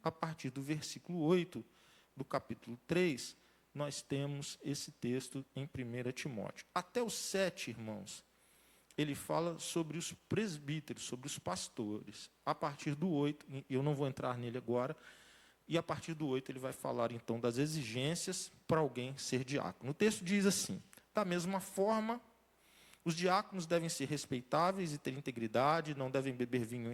a partir do versículo 8 do capítulo 3, nós temos esse texto em 1 Timóteo. Até o 7, irmãos, ele fala sobre os presbíteros, sobre os pastores. A partir do 8, eu não vou entrar nele agora, e a partir do 8 ele vai falar então das exigências para alguém ser diácono. O texto diz assim: da mesma forma, os diáconos devem ser respeitáveis e ter integridade, não devem beber vinho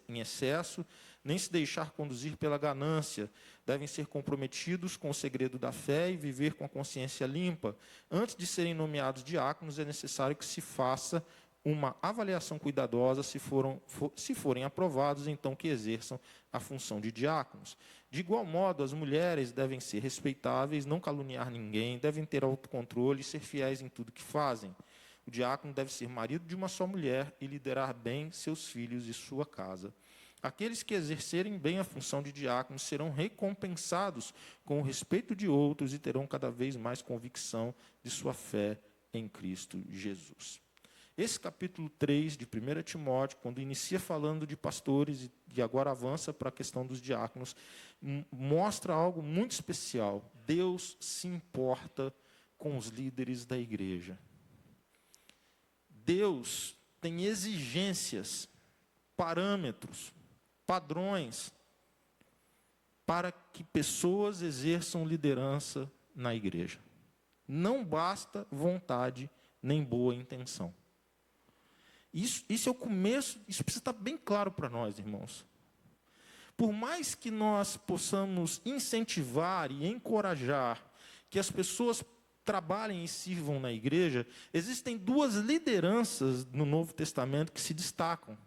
em excesso, nem se deixar conduzir pela ganância. Devem ser comprometidos com o segredo da fé e viver com a consciência limpa. Antes de serem nomeados diáconos, é necessário que se faça uma avaliação cuidadosa. Se forem aprovados, então que exerçam a função de diáconos. De igual modo, as mulheres devem ser respeitáveis, não caluniar ninguém, devem ter autocontrole e ser fiéis em tudo que fazem. O diácono deve ser marido de uma só mulher e liderar bem seus filhos e sua casa. Aqueles que exercerem bem a função de diácono serão recompensados com o respeito de outros e terão cada vez mais convicção de sua fé em Cristo Jesus. Esse capítulo 3 de 1 Timóteo, quando inicia falando de pastores e agora avança para a questão dos diáconos, mostra algo muito especial. Deus se importa com os líderes da igreja. Deus tem exigências, parâmetros, padrões para que pessoas exerçam liderança na igreja. Não basta vontade nem boa intenção. Isso é o começo, isso precisa estar bem claro para nós, irmãos. Por mais que nós possamos incentivar e encorajar que as pessoas trabalhem e sirvam na igreja, existem duas lideranças no Novo Testamento que se destacam.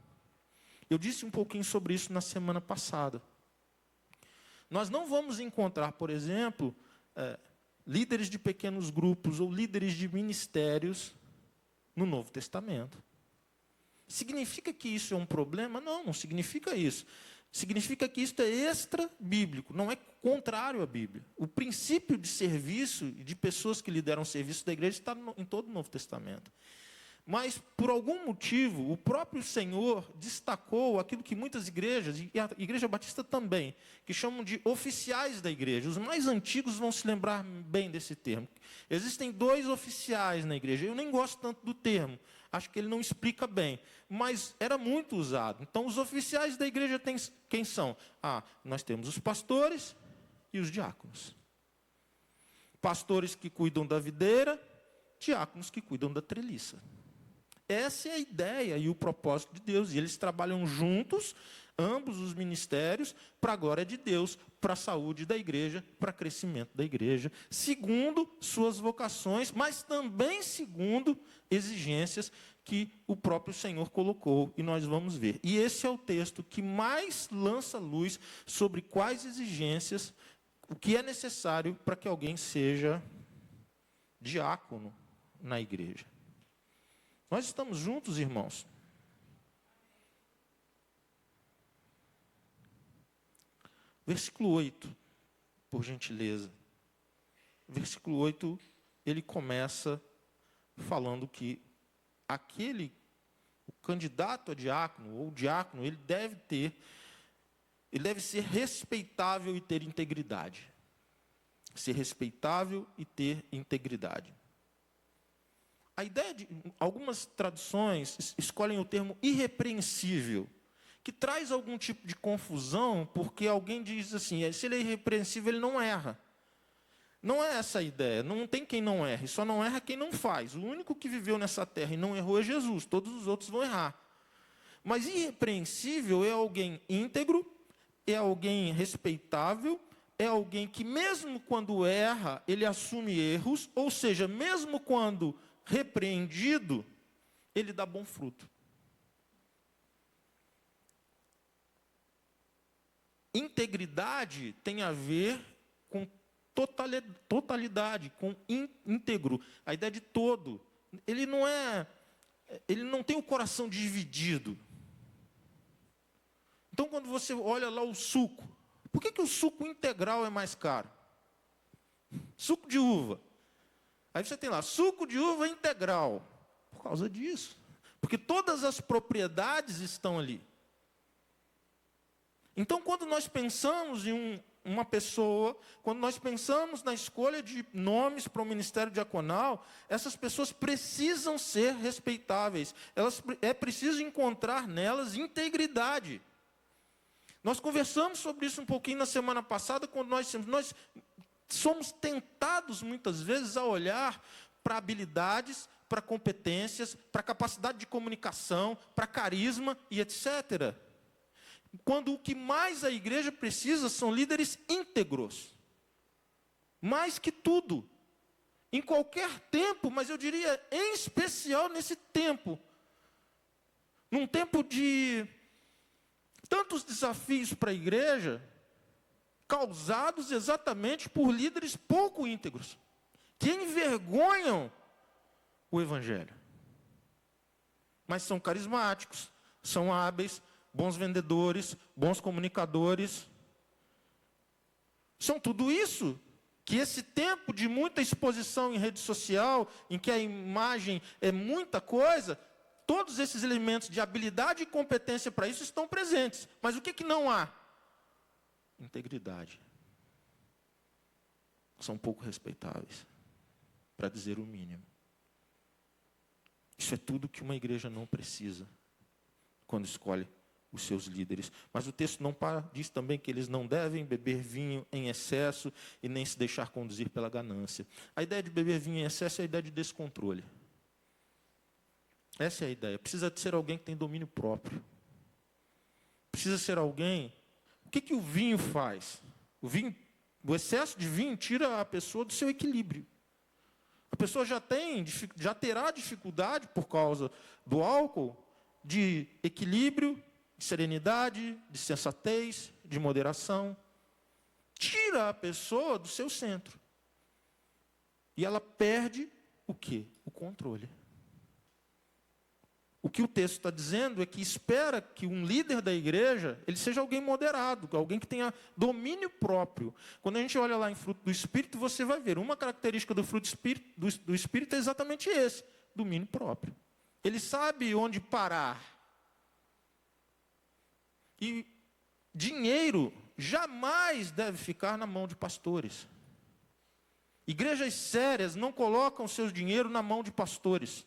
Eu disse um pouquinho sobre isso na semana passada. Nós não vamos encontrar, por exemplo, líderes de pequenos grupos ou líderes de ministérios no Novo Testamento. Significa que isso é um problema? Não, não significa isso. Significa que isso é extra-bíblico, não é contrário à Bíblia. O princípio de serviço e de pessoas que lideram o serviço da igreja está em todo o Novo Testamento. Mas, por algum motivo, o próprio Senhor destacou aquilo que muitas igrejas, e a Igreja Batista também, que chamam de oficiais da igreja. Os mais antigos vão se lembrar bem desse termo. Existem 2 oficiais na igreja. Eu nem gosto tanto do termo. Acho que ele não explica bem. Mas era muito usado. Então, os oficiais da igreja quem são? Nós temos os pastores e os diáconos. Pastores que cuidam da videira, diáconos que cuidam da treliça. Essa é a ideia e o propósito de Deus. E eles trabalham juntos, ambos os ministérios, para a glória de Deus, para a saúde da igreja, para o crescimento da igreja, segundo suas vocações, mas também segundo exigências que o próprio Senhor colocou. E nós vamos ver. E esse é o texto que mais lança luz sobre quais exigências, o que é necessário para que alguém seja diácono na igreja. Nós estamos juntos, irmãos? Versículo 8, por gentileza. Versículo 8, ele começa falando que o candidato a diácono, ou diácono, ele deve ser respeitável e ter integridade. Ser respeitável e ter integridade. A ideia de algumas traduções escolhem o termo irrepreensível, que traz algum tipo de confusão, porque alguém diz assim, se ele é irrepreensível, ele não erra. Não é essa a ideia, não tem quem não erre, só não erra quem não faz. O único que viveu nessa terra e não errou é Jesus, todos os outros vão errar. Mas irrepreensível é alguém íntegro, é alguém respeitável, é alguém que mesmo quando erra, ele assume erros, ou seja, mesmo quando repreendido, ele dá bom fruto. Integridade tem a ver com totalidade, com íntegro, a ideia de todo. Ele não tem o coração dividido. Então, quando você olha lá o suco, por que o suco integral é mais caro? Suco de uva. Aí você tem lá, suco de uva integral. Por causa disso. Porque todas as propriedades estão ali. Então, quando nós pensamos em uma pessoa, quando nós pensamos na escolha de nomes para o ministério diaconal, essas pessoas precisam ser respeitáveis. É preciso encontrar nelas integridade. Nós conversamos sobre isso um pouquinho na semana passada, quando nós somos tentados muitas vezes a olhar para habilidades, para competências, para capacidade de comunicação, para carisma e etc. Quando o que mais a igreja precisa são líderes íntegros. Mais que tudo. Em qualquer tempo, mas eu diria em especial nesse tempo. Num tempo de tantos desafios para a igreja, causados exatamente por líderes pouco íntegros, que envergonham o evangelho. Mas são carismáticos, são hábeis, bons vendedores, bons comunicadores. São tudo isso que esse tempo de muita exposição em rede social, em que a imagem é muita coisa, todos esses elementos de habilidade e competência para isso estão presentes. Mas o que não há? Integridade. São pouco respeitáveis, para dizer o mínimo. Isso é tudo que uma igreja não precisa quando escolhe os seus líderes. Mas o texto não para, diz também que eles não devem beber vinho em excesso e nem se deixar conduzir pela ganância. A ideia de beber vinho em excesso é a ideia de descontrole. Essa é a ideia. Precisa de ser alguém que tem domínio próprio. Precisa ser alguém... O que o vinho faz? O excesso de vinho tira a pessoa do seu equilíbrio. A pessoa já terá dificuldade, por causa do álcool, de equilíbrio, de serenidade, de sensatez, de moderação. Tira a pessoa do seu centro. E ela perde o quê? O controle. O que o texto está dizendo é que espera que um líder da igreja, ele seja alguém moderado, alguém que tenha domínio próprio. Quando a gente olha lá em fruto do Espírito, você vai ver, uma característica do fruto do Espírito é exatamente esse, domínio próprio. Ele sabe onde parar. E dinheiro jamais deve ficar na mão de pastores. Igrejas sérias não colocam seus dinheiro na mão de pastores.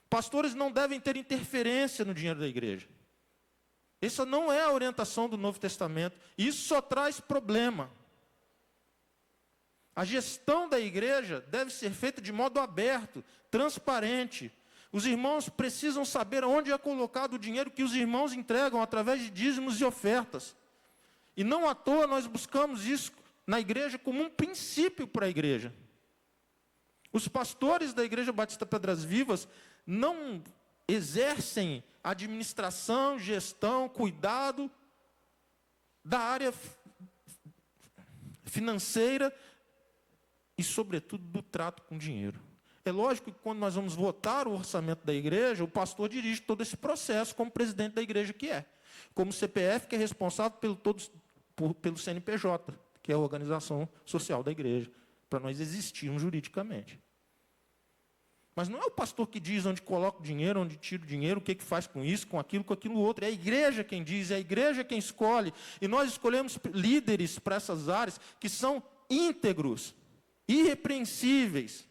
Pastores não devem ter interferência no dinheiro da igreja. Essa não é a orientação do Novo Testamento. Isso só traz problema. A gestão da igreja deve ser feita de modo aberto, transparente. Os irmãos precisam saber onde é colocado o dinheiro que os irmãos entregam através de dízimos e ofertas. E não à toa nós buscamos isso na igreja como um princípio para a igreja. Os pastores da Igreja Batista Pedras Vivas não exercem administração, gestão, cuidado da área financeira e, sobretudo, do trato com dinheiro. É lógico que quando nós vamos votar o orçamento da igreja, o pastor dirige todo esse processo como presidente da igreja que é. Como CPF, que é responsável pelo CNPJ, que é a organização social da igreja, para nós existirmos juridicamente. Mas não é o pastor que diz onde coloca o dinheiro, onde tira o dinheiro, o que faz com isso, com aquilo outro. É a igreja quem diz, é a igreja quem escolhe. E nós escolhemos líderes para essas áreas que são íntegros, irrepreensíveis,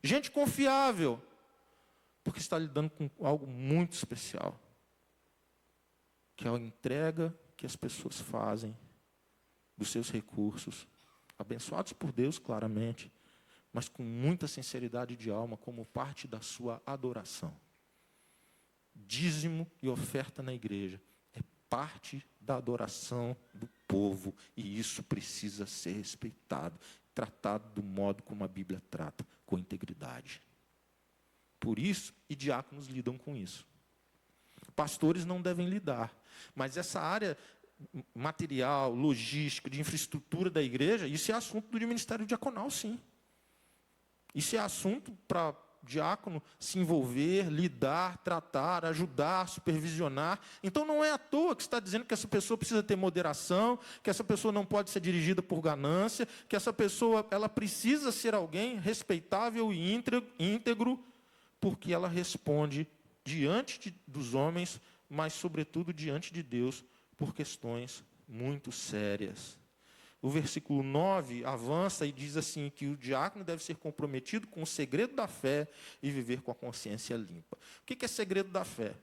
gente confiável, porque está lidando com algo muito especial, que é a entrega que as pessoas fazem dos seus recursos, abençoados por Deus, claramente, mas com muita sinceridade de alma, como parte da sua adoração. Dízimo e oferta na igreja é parte da adoração do povo, e isso precisa ser respeitado, tratado do modo como a Bíblia trata, com integridade. Por isso, e diáconos lidam com isso. Pastores não devem lidar, mas essa área material, logística, de infraestrutura da igreja, isso é assunto do ministério diaconal, sim. Isso é assunto para diácono se envolver, lidar, tratar, ajudar, supervisionar. Então não é à toa que está dizendo que essa pessoa precisa ter moderação, que essa pessoa não pode ser dirigida por ganância, que essa pessoa ela precisa ser alguém respeitável e íntegro, porque ela responde diante dos homens, mas sobretudo diante de Deus, por questões muito sérias. O versículo 9 avança e diz assim, que o diácono deve ser comprometido com o segredo da fé e viver com a consciência limpa. O que é segredo da fé?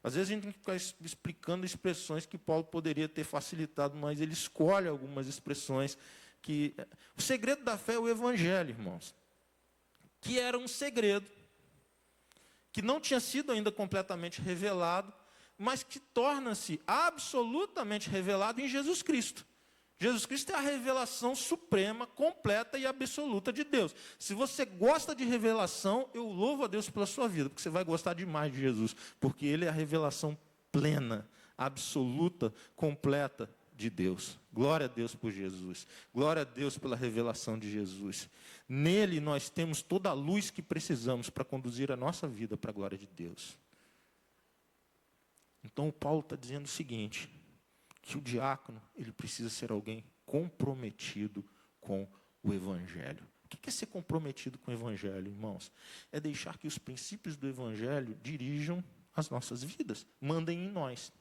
Às vezes a gente tem que ficar explicando expressões que Paulo poderia ter facilitado, mas ele escolhe algumas expressões que... O segredo da fé é o Evangelho, irmãos, que era um segredo, que não tinha sido ainda completamente revelado, mas que torna-se absolutamente revelado em Jesus Cristo. Jesus Cristo é a revelação suprema, completa e absoluta de Deus. Se você gosta de revelação, eu louvo a Deus pela sua vida, porque você vai gostar demais de Jesus, porque Ele é a revelação plena, absoluta, completa de Deus. Glória a Deus por Jesus. Glória a Deus pela revelação de Jesus. Nele nós temos toda a luz que precisamos para conduzir a nossa vida para a glória de Deus. Então o Paulo está dizendo o seguinte, que o diácono, ele precisa ser alguém comprometido com o Evangelho. O que é ser comprometido com o Evangelho, irmãos? É deixar que os princípios do Evangelho dirijam as nossas vidas, mandem em nós.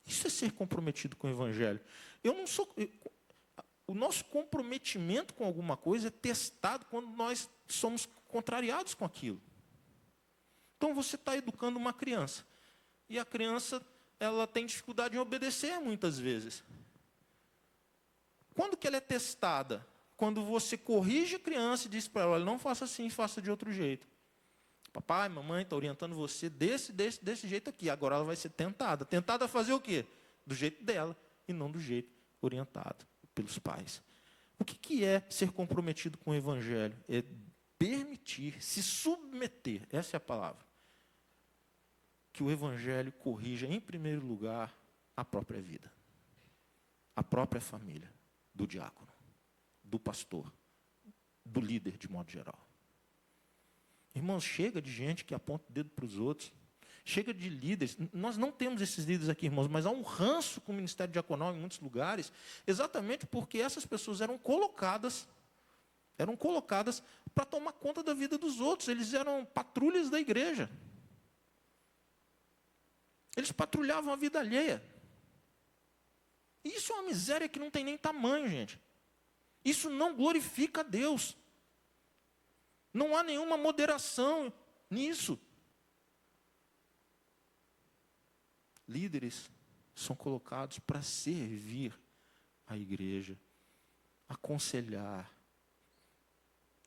Isso é ser comprometido com o Evangelho. O nosso comprometimento com alguma coisa é testado quando nós somos contrariados com aquilo. Então você está educando uma criança, e a criança... ela tem dificuldade em obedecer muitas vezes. Quando que ela é testada? Quando você corrige a criança e diz para ela, olha, não faça assim, faça de outro jeito. Papai, mamãe está orientando você desse jeito aqui. Agora ela vai ser tentada. Tentada a fazer o quê? Do jeito dela e não do jeito orientado pelos pais. O que é ser comprometido com o Evangelho? É permitir, se submeter, essa é a palavra, que o Evangelho corrija, em primeiro lugar, a própria vida, a própria família do diácono, do pastor, do líder, de modo geral. Irmãos, chega de gente que aponta o dedo para os outros, chega de líderes. Nós não temos esses líderes aqui, irmãos, mas há um ranço com o ministério diaconal em muitos lugares, exatamente porque essas pessoas eram colocadas para tomar conta da vida dos outros. Eles eram patrulhas da igreja. Eles patrulhavam a vida alheia. E isso é uma miséria que não tem nem tamanho, gente. Isso não glorifica a Deus. Não há nenhuma moderação nisso. Líderes são colocados para servir a igreja, aconselhar.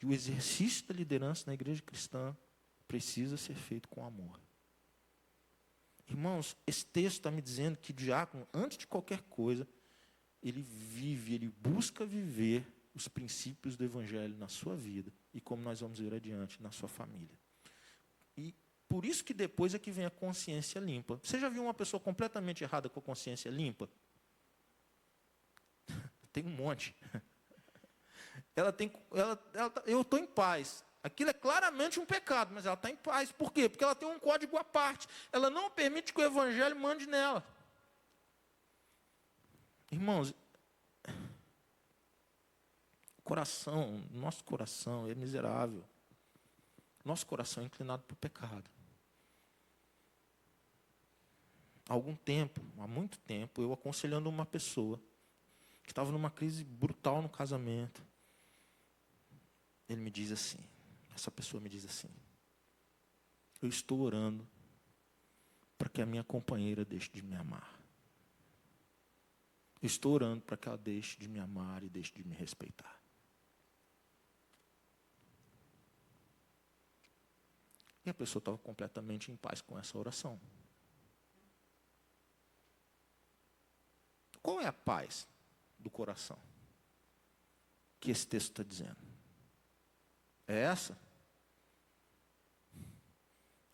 E o exercício da liderança na igreja cristã precisa ser feito com amor. Irmãos, esse texto está me dizendo que o diácono, antes de qualquer coisa, ele busca viver os princípios do Evangelho na sua vida, e como nós vamos ver adiante, na sua família. E por isso que depois é que vem a consciência limpa. Você já viu uma pessoa completamente errada com a consciência limpa? Tem um monte. Eu estou em paz. Aquilo é claramente um pecado, mas ela está em paz. Por quê? Porque ela tem um código à parte. Ela não permite que o Evangelho mande nela. Irmãos, nosso coração é miserável. Nosso coração é inclinado para o pecado. Há muito tempo, eu aconselhando uma pessoa que estava numa crise brutal no casamento. Essa pessoa me diz assim, eu estou orando para que a minha companheira deixe de me amar. Eu estou orando para que ela deixe de me amar e deixe de me respeitar. E a pessoa estava completamente em paz com essa oração. Qual é a paz do coração que esse texto está dizendo? É essa?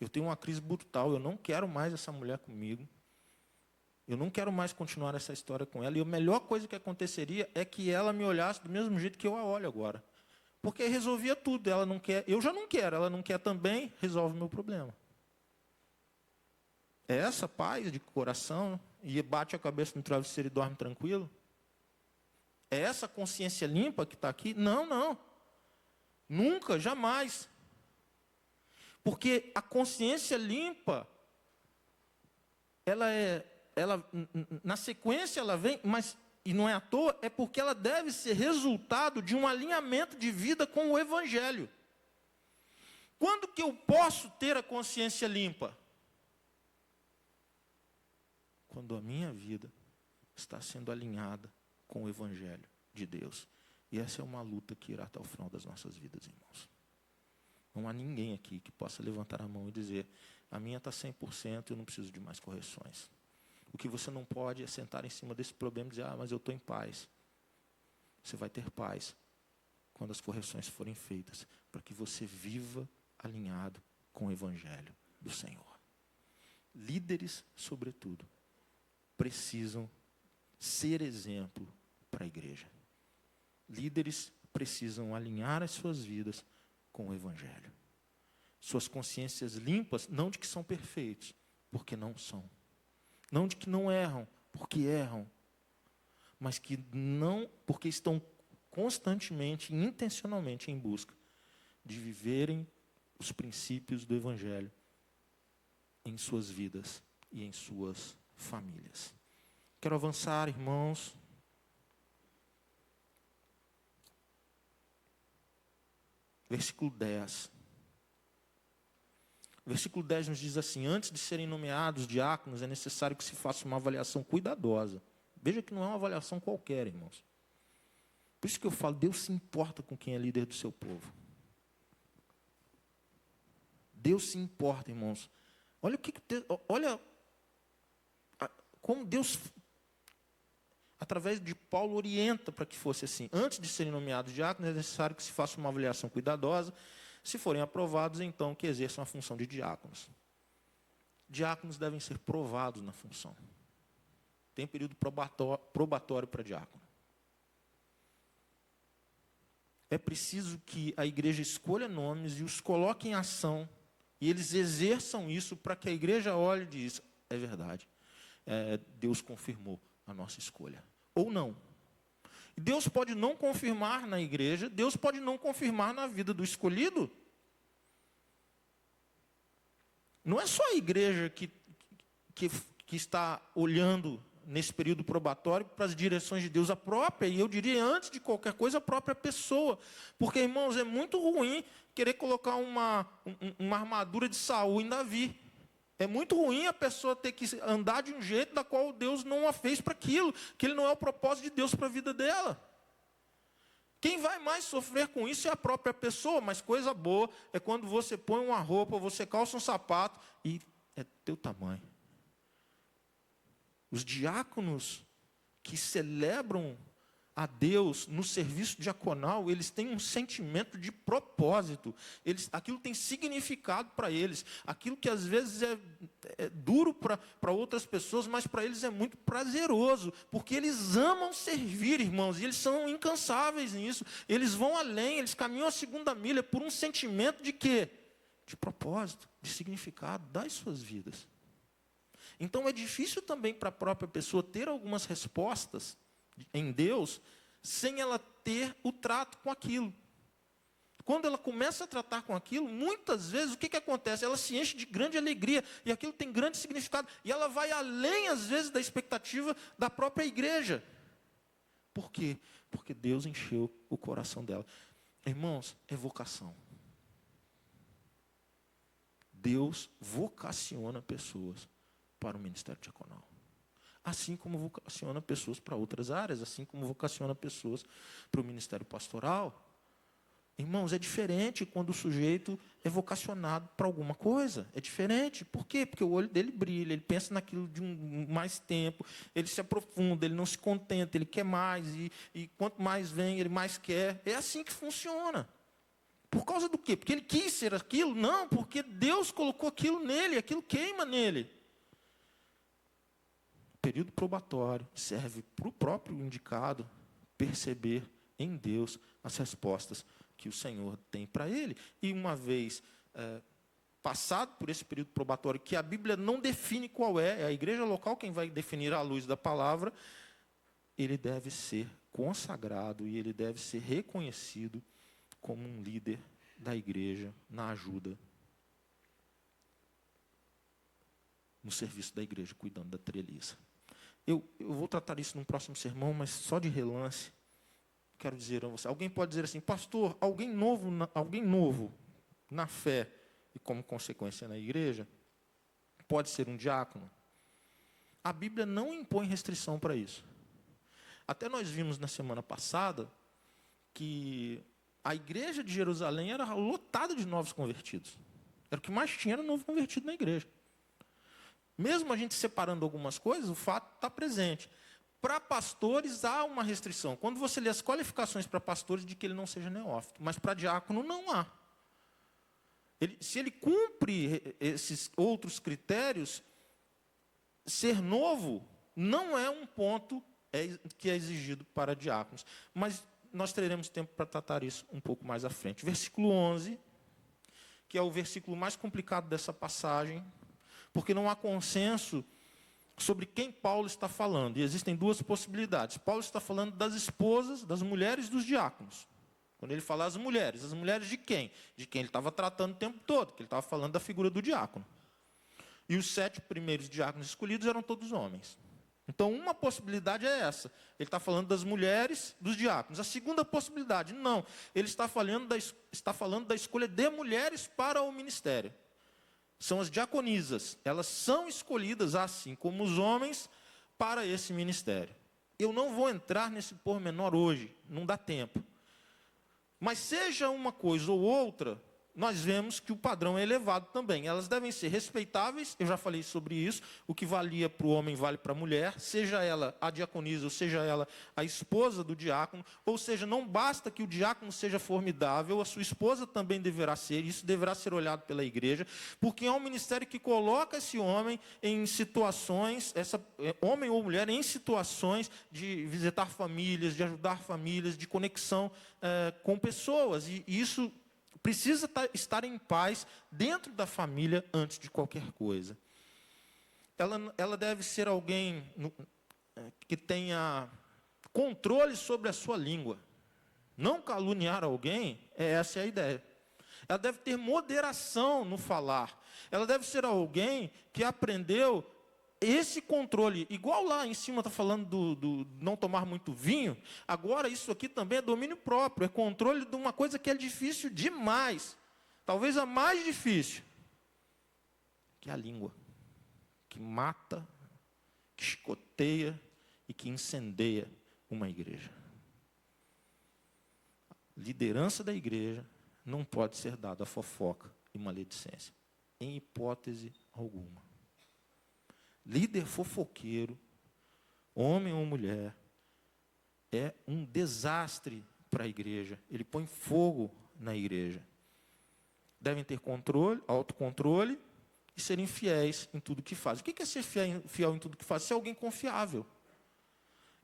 Eu tenho uma crise brutal, eu não quero mais essa mulher comigo. Eu não quero mais continuar essa história com ela. E a melhor coisa que aconteceria é que ela me olhasse do mesmo jeito que eu a olho agora. Porque resolvia tudo. Ela não quer, eu já não quero, ela não quer também, resolve o meu problema. É essa paz de coração? E bate a cabeça no travesseiro e dorme tranquilo? É essa consciência limpa que está aqui? Não, não. Nunca, jamais. Porque a consciência limpa, ela é na sequência ela vem, mas, e não é à toa, é porque ela deve ser resultado de um alinhamento de vida com o Evangelho. Quando que eu posso ter a consciência limpa? Quando a minha vida está sendo alinhada com o Evangelho de Deus. E essa é uma luta que irá até o final das nossas vidas, irmãos. Não há ninguém aqui que possa levantar a mão e dizer, a minha está 100%, eu não preciso de mais correções. O que você não pode é sentar em cima desse problema e dizer, mas eu estou em paz. Você vai ter paz quando as correções forem feitas, para que você viva alinhado com o Evangelho do Senhor. Líderes, sobretudo, precisam ser exemplo para a igreja. Líderes precisam alinhar as suas vidas com o Evangelho. Suas consciências limpas, não de que são perfeitos, porque não são. Não de que não erram, porque erram. Mas que não, porque estão constantemente, intencionalmente em busca de viverem os princípios do Evangelho em suas vidas e em suas famílias. Quero avançar, irmãos. Versículo 10. Versículo 10 nos diz assim, antes de serem nomeados diáconos, é necessário que se faça uma avaliação cuidadosa. Veja que não é uma avaliação qualquer, irmãos. Por isso que eu falo, Deus se importa com quem é líder do seu povo. Deus se importa, irmãos. Olha olha como Deus, através de Paulo, orienta para que fosse assim. Antes de serem nomeados diáconos, é necessário que se faça uma avaliação cuidadosa. Se forem aprovados, então, que exerçam a função de diáconos. Diáconos devem ser provados na função. Tem período probatório para diácono. É preciso que a igreja escolha nomes e os coloque em ação. E eles exerçam isso para que a igreja olhe e diz, é verdade. Deus confirmou a nossa escolha. Ou não. Deus pode não confirmar na igreja, Deus pode não confirmar na vida do escolhido. Não é só a igreja que está olhando nesse período probatório para as direções de Deus, a própria, e eu diria antes de qualquer coisa, a própria pessoa. Porque, irmãos, é muito ruim querer colocar uma armadura de Saul em Davi. É muito ruim a pessoa ter que andar de um jeito da qual Deus não a fez para aquilo, que ele não é o propósito de Deus para a vida dela. Quem vai mais sofrer com isso é a própria pessoa, mas coisa boa é quando você põe uma roupa, você calça um sapato e é teu tamanho. Os diáconos que celebram a Deus no serviço diaconal, eles têm um sentimento de propósito. Aquilo tem significado para eles. Aquilo que às vezes é duro para outras pessoas, mas para eles é muito prazeroso, porque eles amam servir, irmãos, e eles são incansáveis nisso. Eles vão além, eles caminham a segunda milha por um sentimento de quê? De propósito, de significado das suas vidas. Então é difícil também para a própria pessoa ter algumas respostas em Deus, sem ela ter o trato com aquilo. Quando ela começa a tratar com aquilo, muitas vezes o que acontece? Ela se enche de grande alegria, e aquilo tem grande significado, e ela vai além, às vezes, da expectativa da própria igreja. Por quê? Porque Deus encheu o coração dela. Irmãos, é vocação. Deus vocaciona pessoas para o ministério diaconal. Assim como vocaciona pessoas para outras áreas, assim como vocaciona pessoas para o ministério pastoral. Irmãos, é diferente quando o sujeito é vocacionado para alguma coisa. É diferente. Por quê? Porque o olho dele brilha, ele pensa naquilo de mais tempo, ele se aprofunda, ele não se contenta, ele quer mais, e quanto mais vem, ele mais quer. É assim que funciona. Por causa do quê? Porque ele quis ser aquilo? Não, porque Deus colocou aquilo nele, aquilo queima nele. Período probatório serve para o próprio indicado perceber em Deus as respostas que o Senhor tem para ele. E uma vez passado por esse período probatório, que a Bíblia não define qual é a igreja local quem vai definir à luz da palavra, ele deve ser consagrado e ele deve ser reconhecido como um líder da igreja na ajuda no serviço da igreja, cuidando da treliça. Eu vou tratar isso num próximo sermão, mas só de relance, quero dizer a você. Alguém pode dizer assim, pastor, alguém novo na fé e como consequência na igreja, pode ser um diácono? A Bíblia não impõe restrição para isso. Até nós vimos na semana passada que a igreja de Jerusalém era lotada de novos convertidos. Era o que mais tinha, era novo convertido na igreja. Mesmo a gente separando algumas coisas, o fato está presente. Para pastores há uma restrição. Quando você lê as qualificações para pastores, de que ele não seja neófito. Mas para diácono não há. Se ele cumpre esses outros critérios, ser novo não é um ponto que é exigido para diáconos. Mas nós teremos tempo para tratar isso um pouco mais à frente. Versículo 11, que é o versículo mais complicado dessa passagem, porque não há consenso sobre quem Paulo está falando. E existem duas possibilidades. Paulo está falando das esposas, das mulheres dos diáconos. Quando ele fala as mulheres de quem? De quem ele estava tratando o tempo todo, que ele estava falando da figura do diácono. E os 7 primeiros diáconos escolhidos eram todos homens. Então, uma possibilidade é essa. Ele está falando das mulheres dos diáconos. A segunda possibilidade, não. Ele está falando da escolha de mulheres para o ministério. São as diaconisas. Elas são escolhidas, assim como os homens, para esse ministério. Eu não vou entrar nesse pormenor hoje, não dá tempo. Mas seja uma coisa ou outra, nós vemos que o padrão é elevado também. Elas devem ser respeitáveis, eu já falei sobre isso, o que valia para o homem vale para a mulher, seja ela a diaconisa ou seja ela a esposa do diácono, ou seja, não basta que o diácono seja formidável, a sua esposa também deverá ser, isso deverá ser olhado pela igreja, porque é um ministério que coloca esse homem em situações, homem ou mulher, em situações de visitar famílias, de ajudar famílias, de conexão com pessoas, e isso precisa estar em paz dentro da família antes de qualquer coisa. Ela deve ser alguém que tenha controle sobre a sua língua. Não caluniar alguém, essa é a ideia. Ela deve ter moderação no falar. Ela deve ser alguém que aprendeu esse controle, igual lá em cima está falando do não tomar muito vinho, agora isso aqui também é domínio próprio, é controle de uma coisa que é difícil demais, talvez a mais difícil, que é a língua, que mata, que chicoteia e que incendeia uma igreja. Liderança da igreja não pode ser dada a fofoca e maledicência, em hipótese alguma. Líder fofoqueiro, homem ou mulher, é um desastre para a igreja. Ele põe fogo na igreja. Devem ter controle, autocontrole e serem fiéis em tudo que fazem. O que é ser fiel em tudo que faz? Ser alguém confiável.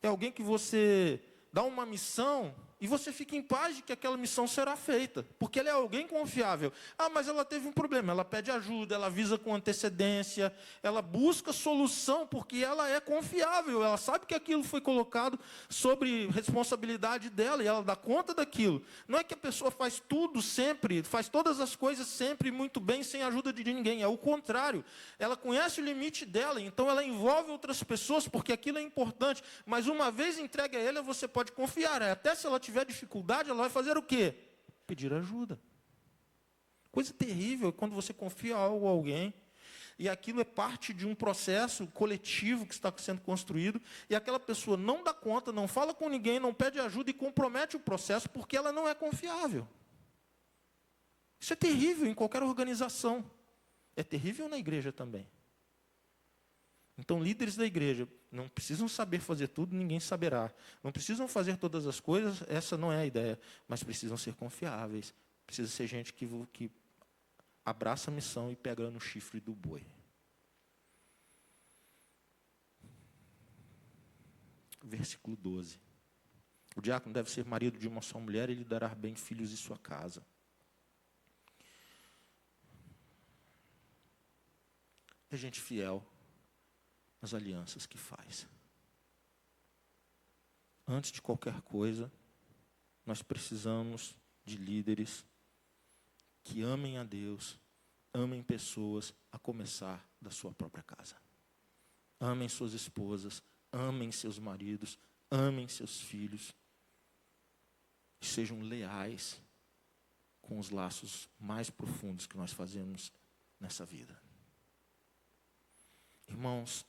É alguém que você dá uma missão e você fica em paz de que aquela missão será feita, porque ela é alguém confiável. Ah, mas ela teve um problema, ela pede ajuda, ela avisa com antecedência, ela busca solução, porque ela é confiável, ela sabe que aquilo foi colocado sobre responsabilidade dela, e ela dá conta daquilo. Não é que a pessoa faz tudo sempre, faz todas as coisas sempre muito bem, sem a ajuda de ninguém, é o contrário. Ela conhece o limite dela, então ela envolve outras pessoas, porque aquilo é importante, mas uma vez entregue a ela, você pode confiar, até se ela tiver dificuldade, ela vai fazer o quê? Pedir ajuda. Coisa terrível quando você confia algo a alguém, e aquilo é parte de um processo coletivo que está sendo construído, e aquela pessoa não dá conta, não fala com ninguém, não pede ajuda e compromete o processo, porque ela não é confiável. Isso é terrível em qualquer organização. É terrível na igreja também. Então, líderes da igreja não precisam saber fazer tudo, ninguém saberá. Não precisam fazer todas as coisas, essa não é a ideia. Mas precisam ser confiáveis. Precisa ser gente que abraça a missão e pega no chifre do boi. Versículo 12. O diácono deve ser marido de uma só mulher e lhe dará bem filhos e sua casa. É gente fiel nas alianças que faz. Antes de qualquer coisa, nós precisamos de líderes que amem a Deus amem pessoas, a começar da sua própria casa. Amem suas esposas, amem seus maridos, amem seus filhos. E sejam leais com os laços mais profundos que nós fazemos nessa vida. Irmãos,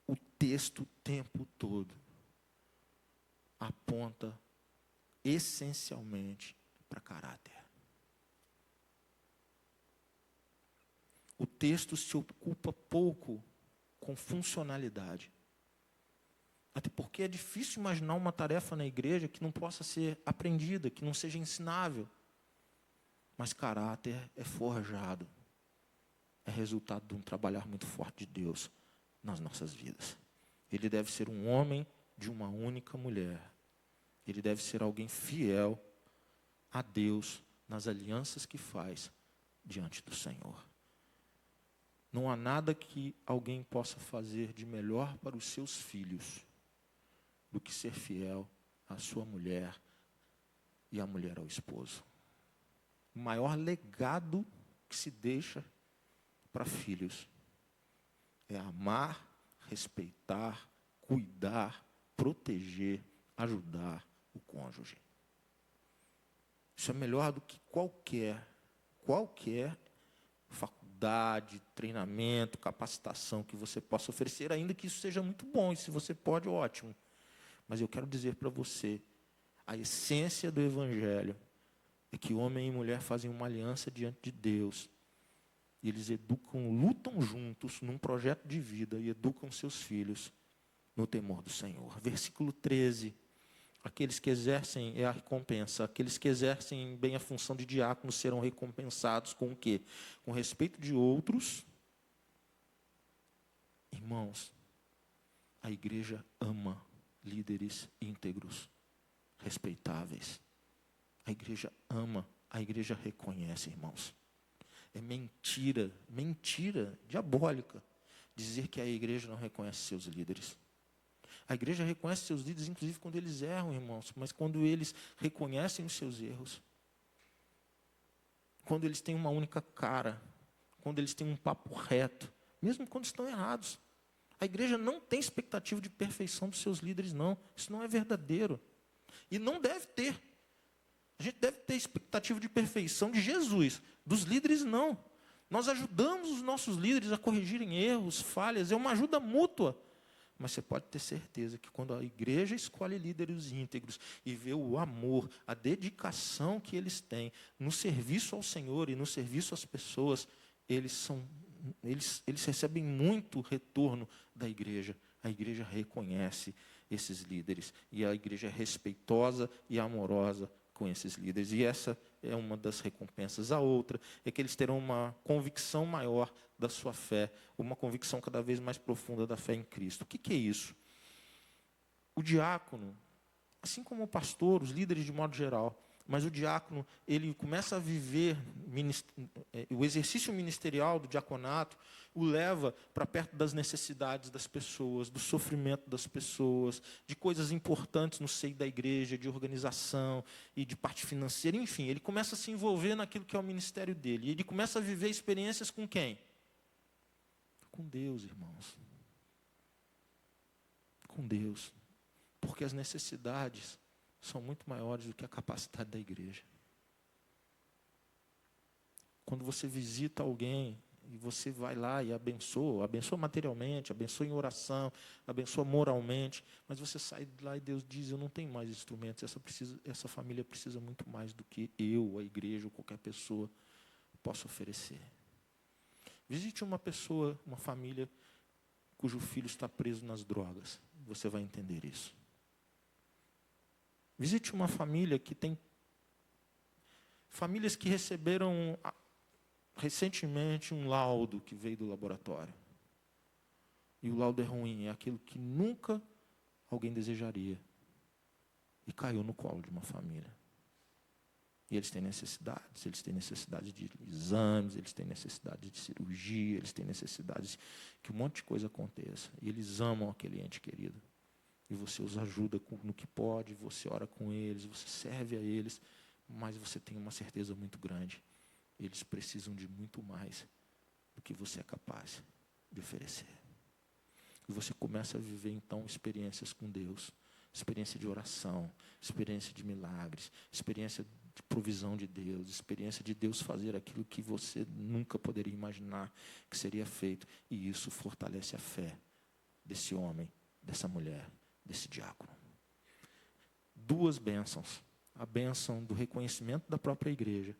o texto o tempo todo aponta essencialmente para caráter. O texto se ocupa pouco com funcionalidade. Até porque é difícil imaginar uma tarefa na igreja que não possa ser aprendida, que não seja ensinável. Mas caráter é forjado. É resultado de um trabalhar muito forte de Deus nas nossas vidas. Ele deve ser um homem de uma única mulher. Ele deve ser alguém fiel a Deus nas alianças que faz diante do Senhor. Não há nada que alguém possa fazer de melhor para os seus filhos do que ser fiel à sua mulher e a mulher ao esposo. O maior legado que se deixa para filhos é amar, respeitar, cuidar, proteger, ajudar o cônjuge. Isso é melhor do que qualquer faculdade, treinamento, capacitação que você possa oferecer, ainda que isso seja muito bom, e se você pode, ótimo. Mas eu quero dizer para você, a essência do Evangelho é que homem e mulher fazem uma aliança diante de Deus. E eles lutam juntos num projeto de vida e educam seus filhos no temor do Senhor. Versículo 13. Aqueles que exercem a recompensa. Aqueles que exercem bem a função de diácono serão recompensados com o quê? Com respeito de outros. Irmãos, a igreja ama líderes íntegros, respeitáveis. A igreja ama, a igreja reconhece, irmãos. É mentira diabólica dizer que a igreja não reconhece seus líderes. A igreja reconhece seus líderes, inclusive quando eles erram, irmãos, mas quando eles reconhecem os seus erros, quando eles têm uma única cara, quando eles têm um papo reto, mesmo quando estão errados. A igreja não tem expectativa de perfeição dos seus líderes, não. Isso não é verdadeiro. E não deve ter. A gente deve ter expectativa de perfeição de Jesus, dos líderes não. Nós ajudamos os nossos líderes a corrigirem erros, falhas, é uma ajuda mútua. Mas você pode ter certeza que quando a igreja escolhe líderes íntegros e vê o amor, a dedicação que eles têm no serviço ao Senhor e no serviço às pessoas, eles recebem muito retorno da igreja. A igreja reconhece esses líderes e a igreja é respeitosa e amorosa com esses líderes. E essa é uma das recompensas. A outra é que eles terão uma convicção maior da sua fé, uma convicção cada vez mais profunda da fé em Cristo. O que é isso? O diácono, assim como o pastor, os líderes de modo geral, mas o diácono, ele começa a viver o exercício ministerial do diaconato, o leva para perto das necessidades das pessoas, do sofrimento das pessoas, de coisas importantes no seio da igreja, de organização e de parte financeira, enfim, ele começa a se envolver naquilo que é o ministério dele. E ele começa a viver experiências com quem? Com Deus, irmãos. Com Deus. Porque as necessidades são muito maiores do que a capacidade da igreja. Quando você visita alguém e você vai lá e abençoa materialmente, abençoa em oração, abençoa moralmente, mas você sai de lá e Deus diz, eu não tenho mais instrumentos, essa família precisa muito mais do que eu, a igreja ou qualquer pessoa possa oferecer. Visite uma pessoa, uma família cujo filho está preso nas drogas, você vai entender isso. Visite uma família que tem... Famílias que receberam recentemente um laudo que veio do laboratório. E o laudo é ruim, é aquilo que nunca alguém desejaria. E caiu no colo de uma família. E eles têm necessidades de exames, eles têm necessidade de cirurgia, eles têm necessidades que um monte de coisa aconteça. E eles amam aquele ente querido. E você os ajuda no que pode, você ora com eles, você serve a eles, mas você tem uma certeza muito grande eles precisam de muito mais do que você é capaz de oferecer. E você começa a viver, então, experiências com Deus, experiência de oração, experiência de milagres, experiência de provisão de Deus, experiência de Deus fazer aquilo que você nunca poderia imaginar que seria feito. E isso fortalece a fé desse homem, dessa mulher, desse diácono. 2 bênçãos. A bênção do reconhecimento da própria igreja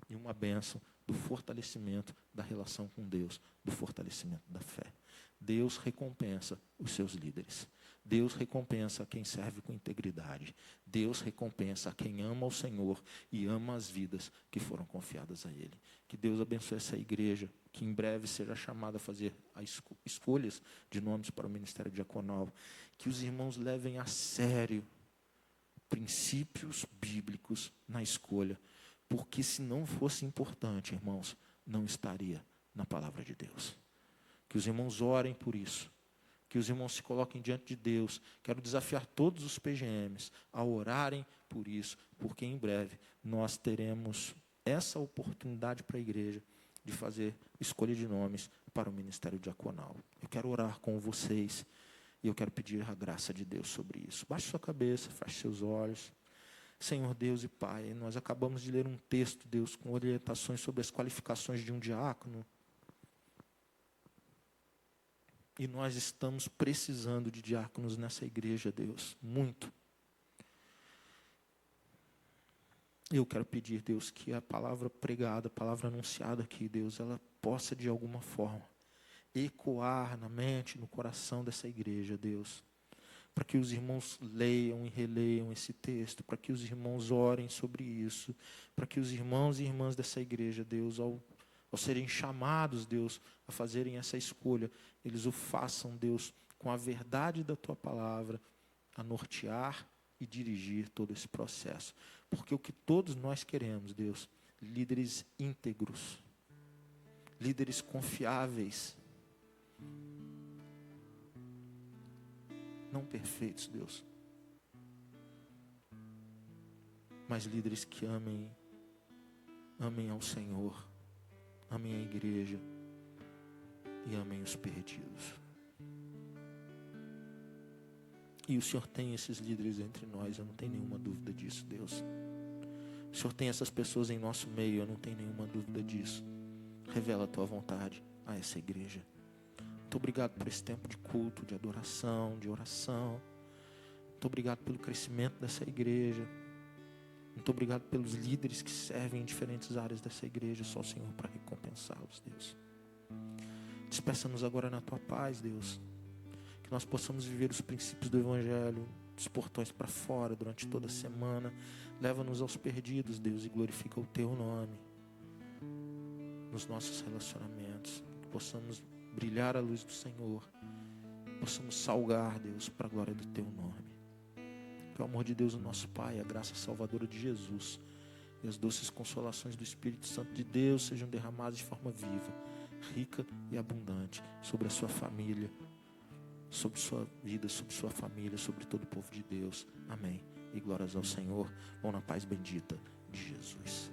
e uma bênção do fortalecimento da relação com Deus, do fortalecimento da fé. Deus recompensa os seus líderes. Deus recompensa quem serve com integridade. Deus recompensa quem ama o Senhor e ama as vidas que foram confiadas a Ele. Que Deus abençoe essa igreja, que em breve seja chamada a fazer as escolhas de nomes para o ministério diaconal. Que os irmãos levem a sério princípios bíblicos na escolha, porque se não fosse importante, irmãos, não estaria na palavra de Deus. Que os irmãos orem por isso, que os irmãos se coloquem diante de Deus. Quero desafiar todos os PGMs a orarem por isso, porque em breve nós teremos essa oportunidade para a igreja de fazer escolha de nomes para o ministério diaconal. Eu quero orar com vocês e eu quero pedir a graça de Deus sobre isso. Baixe sua cabeça, feche seus olhos. Senhor Deus e Pai, nós acabamos de ler um texto, Deus, com orientações sobre as qualificações de um diácono. E nós estamos precisando de diáconos nessa igreja, Deus, muito. Eu quero pedir, Deus, que a palavra pregada, a palavra anunciada aqui, Deus, ela possa de alguma forma ecoar na mente, no coração dessa igreja, Deus. Para que os irmãos leiam e releiam esse texto, para que os irmãos orem sobre isso, para que os irmãos e irmãs dessa igreja, Deus, ao serem chamados, Deus, a fazerem essa escolha, eles o façam, Deus, com a verdade da Tua palavra, a nortear e dirigir todo esse processo. Porque o que todos nós queremos, Deus, líderes íntegros, líderes confiáveis, não perfeitos, Deus, mas líderes que amem ao Senhor, amem a igreja e amem os perdidos. E o Senhor tem esses líderes entre nós, eu não tenho nenhuma dúvida disso, Deus. O Senhor tem essas pessoas em nosso meio, eu não tenho nenhuma dúvida disso. Revela a Tua vontade a essa igreja. Muito obrigado por esse tempo de culto, de adoração, de oração. Muito obrigado pelo crescimento dessa igreja. Muito obrigado pelos líderes que servem em diferentes áreas dessa igreja. Só o Senhor para recompensá-los, Deus. Despeça-nos agora na Tua paz, Deus. Que nós possamos viver os princípios do Evangelho, dos portões para fora, durante toda a semana. Leva-nos aos perdidos, Deus, e glorifica o Teu nome nos nossos relacionamentos. Que possamos brilhar a luz do Senhor, possamos salgar, Deus, para a glória do Teu nome. Que o amor de Deus, o nosso Pai, a graça salvadora de Jesus e as doces consolações do Espírito Santo de Deus sejam derramadas de forma viva, rica e abundante sobre a sua família, sobre sua vida, sobre sua família, sobre todo o povo de Deus. Amém. E glórias ao Senhor. Vão na paz bendita de Jesus.